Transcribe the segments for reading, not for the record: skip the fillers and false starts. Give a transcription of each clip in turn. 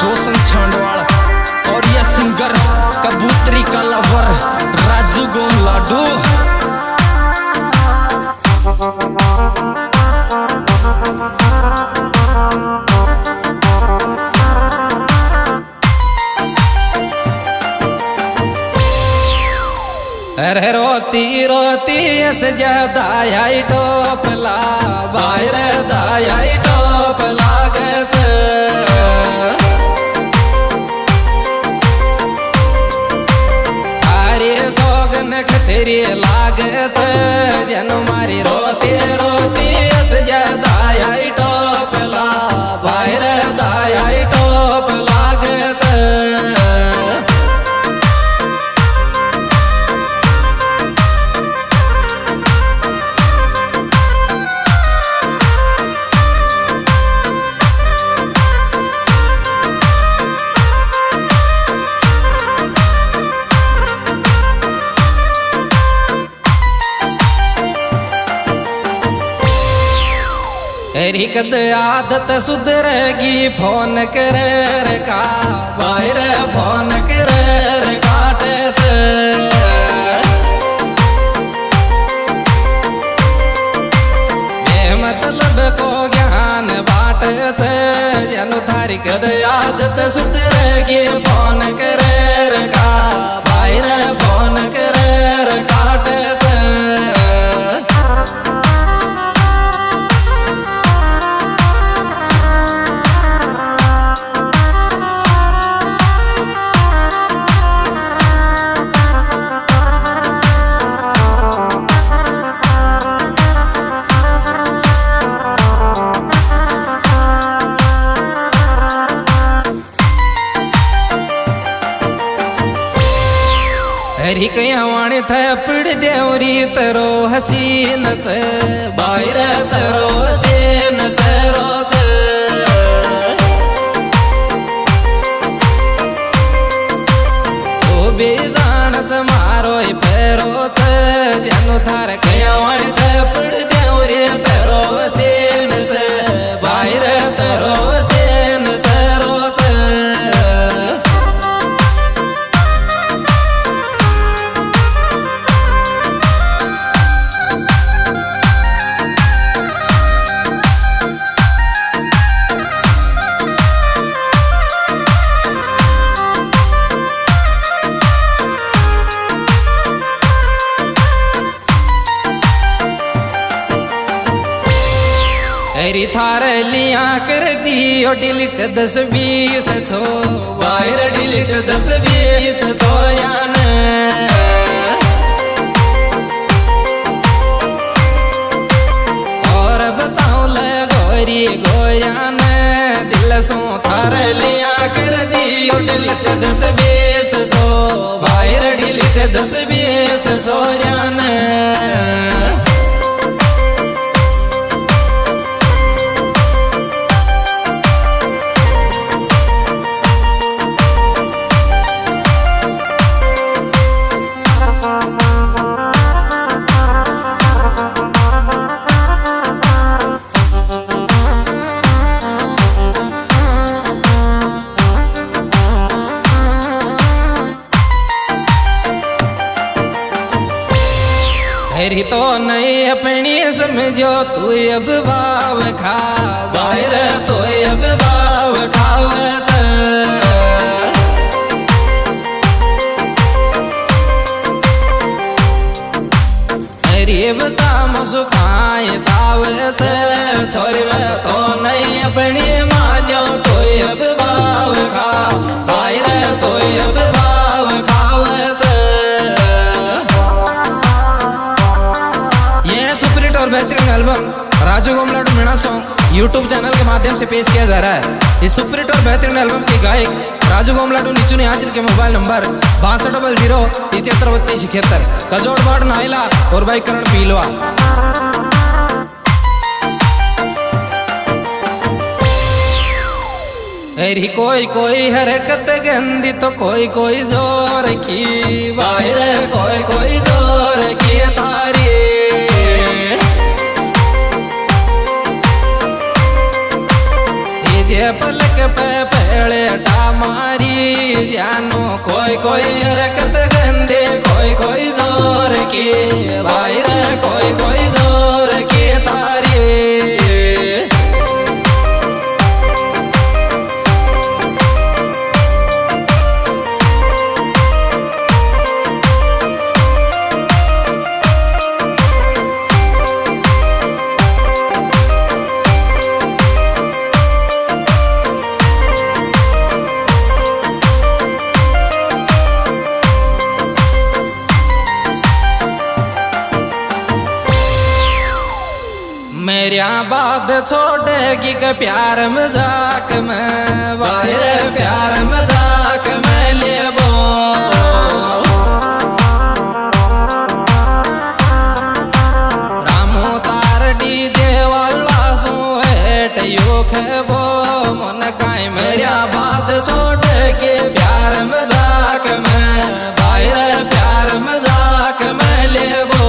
शोषण छांडवाल और यह सिंगर कबूतरी का लवर राजू गोम लाडू। अरे रोती रोती से ज्यादा आई टोपला बाहर दाई टोप लागे थारी सोगन खतरी लागे जन मारी रोती रोती से ज्यादा आई टोपला बाहर दाई टोप लागे तेरी कद आदत सुधरेगी फोन करे का बाहर फोन करे काटे मतलब को ज्ञान बाटे जनु थारी कद आदत सुधरेगी फोन करे का बाहर फोन करे काटे हरी कयावाणी थपड़ देवरी तरो हसीन बाहर तरो हसीन रोच तो बेजान मारो पैरोच जनु थार कयावाणी थपड़ देवरी तरो हसीन बाहर तरो हसीन रोच तेरी थारे लिया कर दियो डिलीट 10-20 छो बाहर डिलीट 10-20 छो यान और बताऊं ले गोरी गोरियान दिल सो थारे लिया कर दियो डिलीट 10-20 छो बाहर डिलीट 10-20 छो यान तेरी तो नहीं अपनी समझो तू अब भाव खा बाहर तो अब भाव खाव तेरी बता मुस्काए चावत छोरी में तो नहीं अपनी मानो तो अब भाव खा बाहर तो अब भाव खावत और बेहतरीन एल्बम राजू गोम लाडू मीणा सॉन्ग यूट्यूब चैनल के माध्यम से पेश किया जा रहा है। इस सुपरहिट और बेहतरीन एल्बम के गायक राजू गोम लाडू नीचू ने हाजिर के मोबाइल नंबर 6200 कजोड़बाड़ नाइला और भाई करण पीलवा। अरे कोई कोई हरकत गंदी तो कोई कोई जोर की बाहर कोई कोई जोर की थारी डीजे पलक पे पहले मारी जानो कोई कोई हरकत गंदे कोई कोई जोर के भाई रे कोई कोई जोर के तारे मेरिया बात छोड़ेगी के प्यार मजाक में भाई रे प्यार मजाक में ले बो रामो तार डीजे वाला सो हेट योख बो मन काई मेरिया बात छोड़ेगी प्यार मजाक में भाई रे प्यार मजाक में ले बो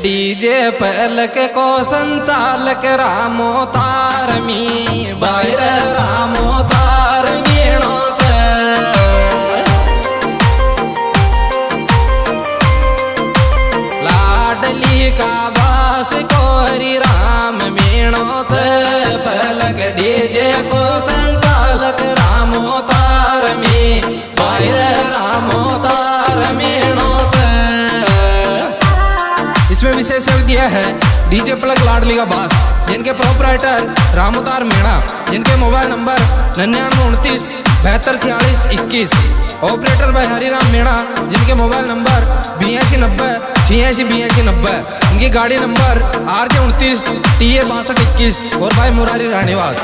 डीजे पलक को संचालक रामो तार मी बाहर रामो तार मीणो छे लाडली का बास कोरी राम मीणो छे पलक डीजे को संचालक रामो तार मी बाहर रामो तार मीणो छे। इसमें विशेष दिया है डीजे पलक लाडली का बास जिनके प्रोपराइटर रामोतार मीणा जिनके मोबाइल नंबर 9929 72 46 21 ऑपरेटर भाई हरिराम मीणा जिनके मोबाइल नंबर 8290 इनकी गाड़ी नंबर RJ 29 TA 62 21 और भाई मुरारी रानीवास।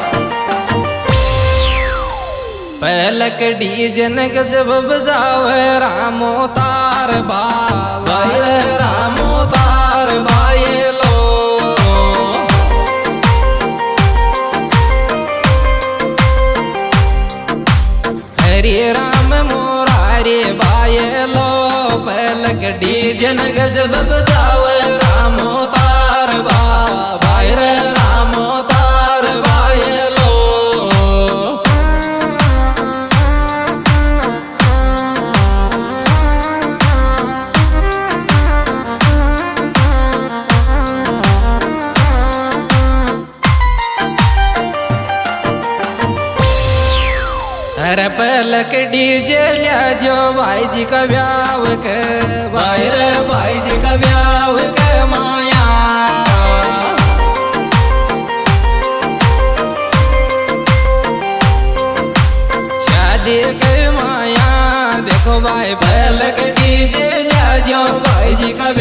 पलक डीजे ने गजब बजावे रामो तार भाई रामो तार भाई लो हरे राम मोरारी भाई लो पलक डीजे ने गजब बजावे रामो तार भाई रामो तार भाई लो अरे पलक डीजे लिया जो भाई जी का ब्याह के भाई रे भाई जी का ब्याह के माया शादी के माया देखो भाई पलक डीजे लिया जो भाई जी का